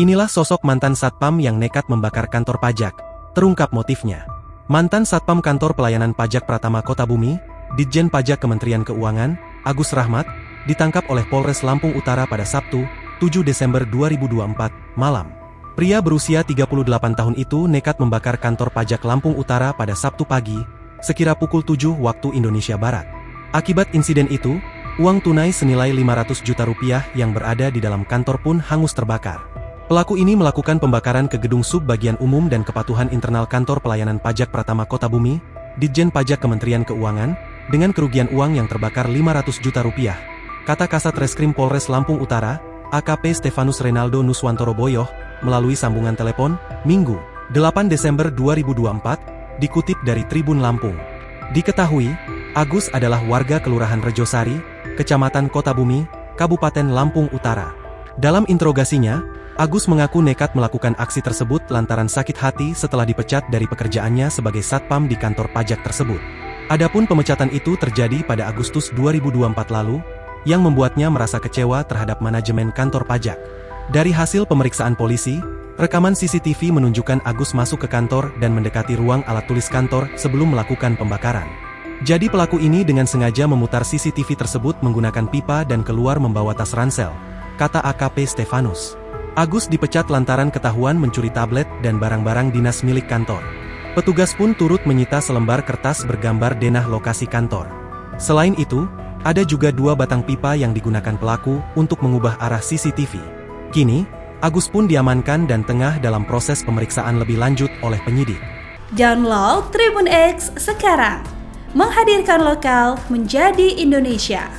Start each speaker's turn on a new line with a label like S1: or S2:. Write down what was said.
S1: Inilah sosok mantan Satpam yang nekat membakar kantor pajak. Terungkap motifnya. Mantan Satpam Kantor Pelayanan Pajak Pratama Kota Bumi, Ditjen Pajak Kementerian Keuangan, Agus Rahmat, ditangkap oleh Polres Lampung Utara pada Sabtu, 7 Desember 2024, malam. Pria berusia 38 tahun itu nekat membakar kantor pajak Lampung Utara pada Sabtu pagi, sekira pukul 7 waktu Indonesia Barat. Akibat insiden itu, uang tunai senilai 500 juta rupiah yang berada di dalam kantor pun hangus terbakar. Pelaku ini melakukan pembakaran ke gedung sub bagian umum dan kepatuhan internal Kantor Pelayanan Pajak Pratama Kota Bumi, Ditjen Pajak Kementerian Keuangan, dengan kerugian uang yang terbakar 500 juta rupiah. Kata Kasat Reskrim Polres Lampung Utara, AKP Stefanus Renaldo Nuswantoro Boyoh, melalui sambungan telepon, Minggu, 8 Desember 2024, dikutip dari Tribun Lampung. Diketahui, Agus adalah warga Kelurahan Rejosari, Kecamatan Kota Bumi, Kabupaten Lampung Utara. Dalam interogasinya, Agus mengaku nekat melakukan aksi tersebut lantaran sakit hati setelah dipecat dari pekerjaannya sebagai satpam di kantor pajak tersebut. Adapun pemecatan itu terjadi pada Agustus 2024 lalu, yang membuatnya merasa kecewa terhadap manajemen kantor pajak. Dari hasil pemeriksaan polisi, rekaman CCTV menunjukkan Agus masuk ke kantor dan mendekati ruang alat tulis kantor sebelum melakukan pembakaran. Jadi pelaku ini dengan sengaja memutar CCTV tersebut menggunakan pipa dan keluar membawa tas ransel, kata AKP Stefanus. Agus dipecat lantaran ketahuan mencuri tablet dan barang-barang dinas milik kantor. Petugas pun turut menyita selembar kertas bergambar denah lokasi kantor. Selain itu, ada juga 2 batang pipa yang digunakan pelaku untuk mengubah arah CCTV. Kini, Agus pun diamankan dan tengah dalam proses pemeriksaan lebih lanjut oleh penyidik.
S2: Download Tribun X sekarang, menghadirkan lokal menjadi Indonesia.